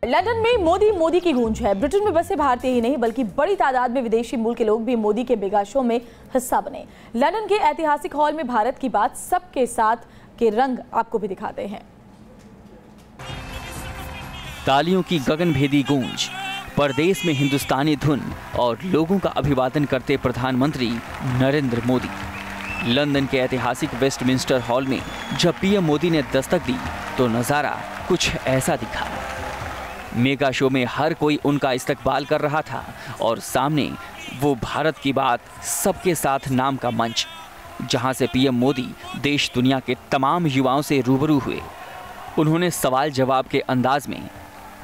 London में मोदी मोदी की गूंज है। ब्रिटेन में बसे भारतीय ही नहीं बल्कि बड़ी तादाद में विदेशी मूल के लोग भी मोदी के मेगा शो में हिस्सा बने। लंदन के ऐतिहासिक हॉल में भारत की बात सबके साथ के रंग आपको भी दिखाते हैं। तालियों की गगनभेदी गूंज, परदेश में हिंदुस्तानी धुन और लोगों का अभिवादन करते प्रधानमंत्री नरेंद्र मोदी। लंदन के ऐतिहासिक वेस्टमिंस्टर हॉल में जब पीएम मोदी ने दस्तक दी तो नजारा कुछ ऐसा दिखा। मेगा शो में हर कोई उनका इस्तकबाल कर रहा था और सामने वो भारत की बात सबके साथ नाम का मंच, जहां से पीएम मोदी देश दुनिया के तमाम युवाओं से रूबरू हुए। उन्होंने सवाल जवाब के अंदाज में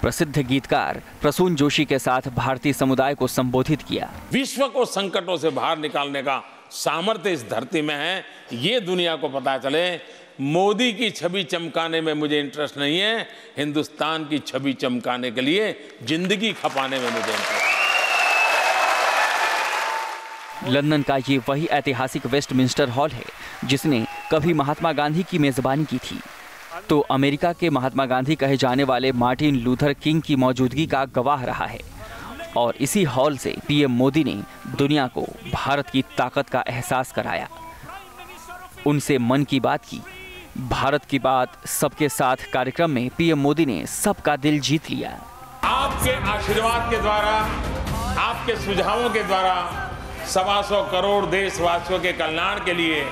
प्रसिद्ध गीतकार प्रसून जोशी के साथ भारतीय समुदाय को संबोधित किया। विश्व को संकटों से बाहर निकालने का सामर्थ्य इस धरती में है, ये दुनिया को पता चले। मोदी की छवि चमकाने में मुझे इंटरेस्ट नहीं है, हिंदुस्तान की छवि चमकाने के लिए जिंदगी खपाने में मुझे इंटरेस्ट है। लंदन का ये वही ऐतिहासिक वेस्टमिंस्टर हॉल है जिसने कभी महात्मा गांधी की मेजबानी की थी, तो अमेरिका के महात्मा गांधी कहे जाने वाले मार्टिन लूथर किंग की मौजूदगी का गवाह रहा है। और इसी हॉल से पीएम मोदी ने दुनिया को भारत की ताकत का एहसास कराया। उनसे मन की बात की। भारत की बात सबके साथ कार्यक्रम में पीएम मोदी ने सबका दिल जीत लिया। आपके आशीर्वाद के द्वारा, आपके सुझावों के द्वारा 125 करोड़ देशवासियों के कल्याण के लिए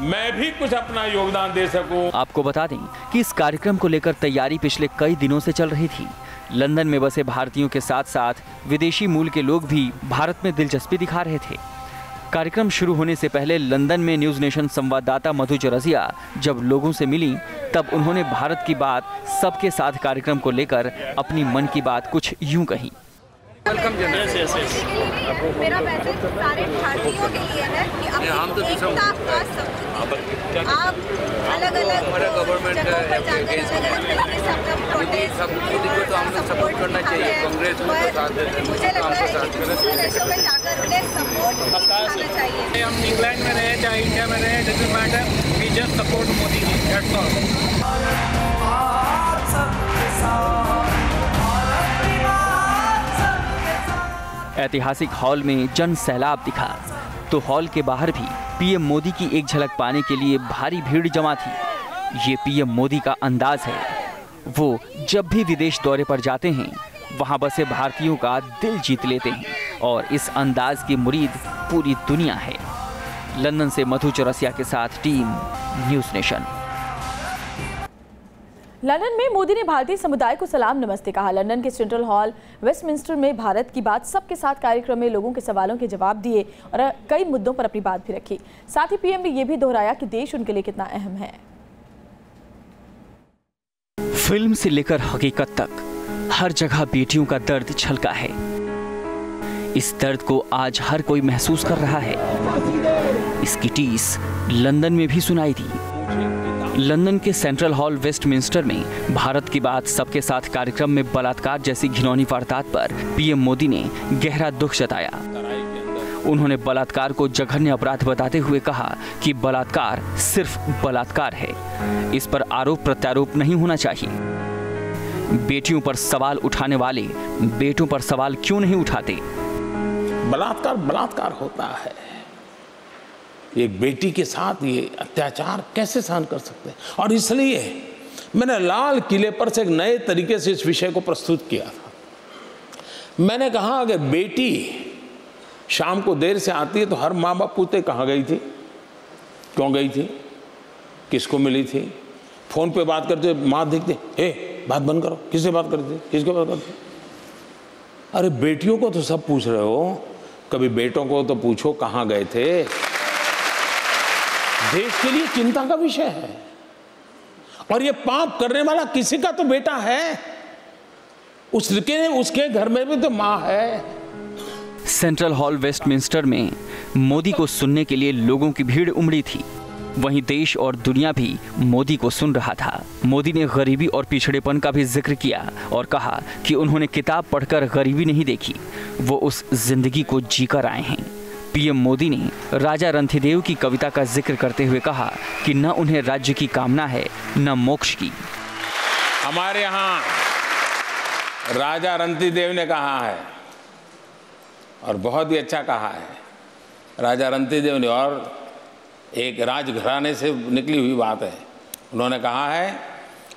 मैं भी कुछ अपना योगदान दे सकूं। आपको बता दें कि इस कार्यक्रम को लेकर तैयारी पिछले कई दिनों से चल रही थी। लंदन में बसे भारतीयों के साथ साथ विदेशी मूल के लोग भी भारत में दिलचस्पी दिखा रहे थे। कार्यक्रम शुरू होने से पहले लंदन में न्यूज़ नेशन संवाददाता मधु चरसिया जब लोगों से मिली तब उन्होंने भारत की बात सबके साथ कार्यक्रम को लेकर अपनी मन की बात कुछ यूं कही। मेरा मैसेज सारे भारतीयों के लिए है कि अपनी एकता का सबूत आप अलग-अलग जगहों पर जाकर अलग-अलग तरीके से अपना प्रोटेस्ट सपोर्ट करना चाहिए। कांग्रेस को साथ देते हैं, मुझे लगता है कि दूसरे देशों में जाकर उन्हें सपोर्ट करना चाहिए। हम इंग्लैंड में रहे चाहे इंडिया में रहे, doesn't matter, we just support Modi ji, that's all. ऐतिहासिक हॉल में जन सैलाब दिखा तो हॉल के बाहर भी पीएम मोदी की एक झलक पाने के लिए भारी भीड़ जमा थी। ये पीएम मोदी का अंदाज है। वो जब भी विदेश दौरे पर जाते हैं वहां बसे भारतीयों का दिल जीत लेते हैं और इस अंदाज की मुरीद पूरी दुनिया है। लंदन से मधु चौरसिया के साथ टीम न्यूज़ नेशन। लंदन में मोदी ने भारतीय समुदाय को सलाम नमस्ते कहा। लंदन के सेंट्रल हॉल वेस्टमिंस्टर में भारत की बात सबके साथ कार्यक्रम में लोगों के सवालों के जवाब दिए और कई मुद्दों पर अपनी बात भी रखी। साथ ही पीएम ने यह भी दोहराया कि देश उनके लिए कितना अहम है। फिल्म से लेकर हकीकत तक हर जगह बेटियों का दर्द छलका है। इस दर्द को आज हर कोई महसूस कर रहा है। इसकी टीस लंदन में भी सुनाई दी। लंदन के सेंट्रल हॉल वेस्टमिंस्टर में भारत की बात सबके साथ कार्यक्रम में बलात्कार जैसी घिनौनी वारदात पर पीएम मोदी ने गहरा दुख जताया। उन्होंने बलात्कार को जघन्य अपराध बताते हुए कहा कि बलात्कार सिर्फ बलात्कार है, इस पर आरोप प्रत्यारोप नहीं होना चाहिए। बेटियों पर सवाल उठाने वाले बेटों पर सवाल क्यों नहीं उठाते? बलात्कार बलात्कार होता है। एक बेटी के साथ ये अत्याचार कैसे सहन कर सकते हैं? और इसलिए मैंने लाल किले पर से एक नए तरीके से इस विषय को प्रस्तुत किया था। मैंने कहा अगर बेटी शाम को देर से आती है तो हर माँ बाप पूछते कहाँ गई थी, क्यों गई थी, किसको मिली थी। फोन पे बात करते माँ देखते, बात बंद करो, किससे बात करती थी, किसके बात करती। अरे बेटियों को तो सब पूछ रहे हो, कभी बेटों को तो पूछो कहाँ गए थे। देश के लिए चिंता का विषय है और ये पाप करने वाला किसी का तो बेटा है, उसके घर में भी तो माँ है। सेंट्रल हॉल वेस्टमिंस्टर में मोदी को सुनने के लिए लोगों की भीड़ उमड़ी थी। वहीं देश और दुनिया भी मोदी को सुन रहा था। मोदी ने गरीबी और पिछड़ेपन का भी जिक्र किया और कहा कि उन्होंने किताब पढ़कर गरीबी नहीं देखी, वो उस जिंदगी को जीकर आए हैं। पीएम मोदी ने राजा रणथीदेव की कविता का जिक्र करते हुए कहा कि न उन्हें राज्य की कामना है न मोक्ष की। हमारे यहाँ राजा रंतिदेव ने कहा है और बहुत ही अच्छा कहा है राजा रंतिदेव ने, और एक राजघराने से निकली हुई बात है। उन्होंने कहा है,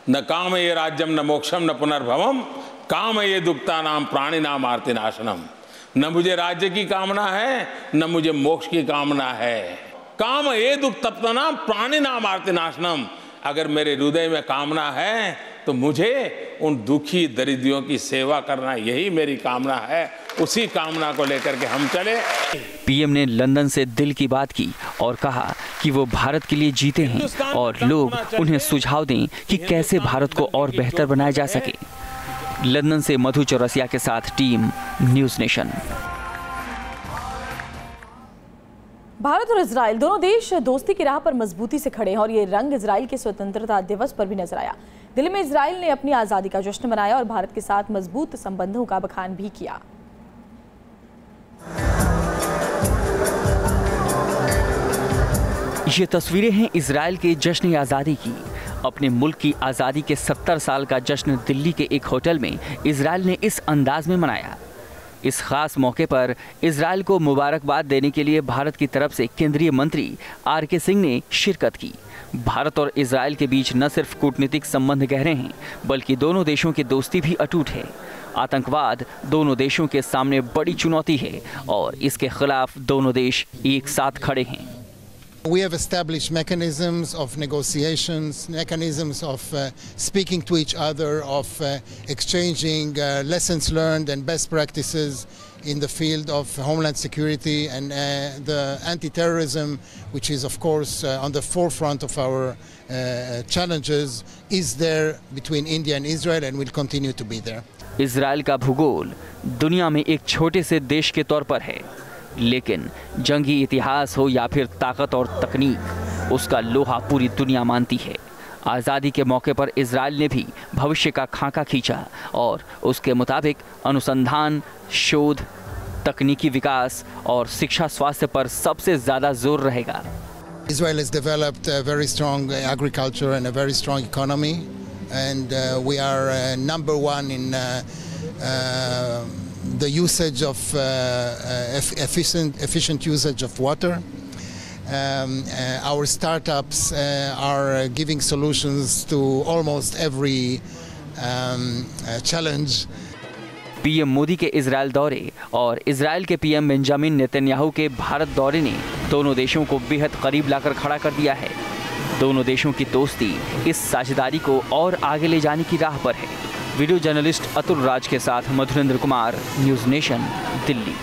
न काम ये राज्यम न मोक्षम न पुनर्भवम, काम ये दुक्ता नाम प्राणी नाम आर्ति नाशनम। न मुझे राज्य की कामना है न मुझे मोक्ष की कामना है, काम ये दुख तप्तना प्राणी नाम आर्ति नाशनम। अगर मेरे हृदय में कामना है तो मुझे उन दुखी दरिद्रियों की सेवा करना, यही मेरी कामना है। उसी कामना को लेकर के हम चले। पीएम ने लंदन से दिल की बात की और कहा कि वो भारत के लिए जीते हैं और लोग उन्हें सुझाव दें कि कैसे भारत को और बेहतर बनाया जा सके। लंदन से मधु चौरसिया के साथ टीम न्यूज़ नेशन। भारत और इजराइल दोनों देश दोस्ती की राह पर मजबूती से खड़े हैं और ये रंग इजराइल के स्वतंत्रता दिवस पर भी नजर आया। दिल्ली में इजराइल ने अपनी आज़ादी का जश्न मनाया और भारत के साथ मजबूत संबंधों का बखान भी किया। ये तस्वीरें हैं इजराइल के जश्न आज़ादी की। अपने मुल्क की आज़ादी के 70 साल का जश्न दिल्ली के एक होटल में इजराइल ने इस अंदाज में मनाया। इस खास मौके पर इजराइल को मुबारकबाद देने के लिए भारत की तरफ से केंद्रीय मंत्री आर.के. सिंह ने शिरकत की। भारत और इजराइल के बीच न सिर्फ कूटनीतिक संबंध गहरे हैं, बल्कि दोनों देशों की दोस्ती भी अटूट है। आतंकवाद दोनों देशों के सामने बड़ी चुनौती है और इसके खिलाफ दोनों देश एक साथ खड़े हैं। We have established mechanisms of negotiations, mechanisms of speaking to each other, of exchanging lessons learned and best practices in the field of homeland security and the anti-terrorism, which is of course on the forefront of our challenges, is there between India and Israel and will continue to be there. Israel का भूगोल दुनिया में एक छोटे से देश के तौर पर है, लेकिन जंगी इतिहास हो या फिर ताकत और तकनीक, उसका लोहा पूरी दुनिया मानती है। आज़ादी के मौके पर इजराइल ने भी भविष्य का खाका खींचा और उसके मुताबिक अनुसंधान, शोध, तकनीकी विकास और शिक्षा स्वास्थ्य पर सबसे ज़्यादा जोर रहेगा। Israel has developed a very strong agriculture and a very strong economy, and we are number one in the usage of efficient usage of water. Our startups are giving solutions to almost every challenge. PM Modi के Israel दौरे और Israel के PM Benjamin Netanyahu के भारत दौरे ने दोनों देशों को बेहद करीब लाकर खड़ा कर दिया है। दोनों देशों की दोस्ती इस साझेदारी को और आगे ले जाने की राह पर है। वीडियो जर्नलिस्ट अतुल राज के साथ मधुरेंद्र कुमार, न्यूज़ नेशन, दिल्ली।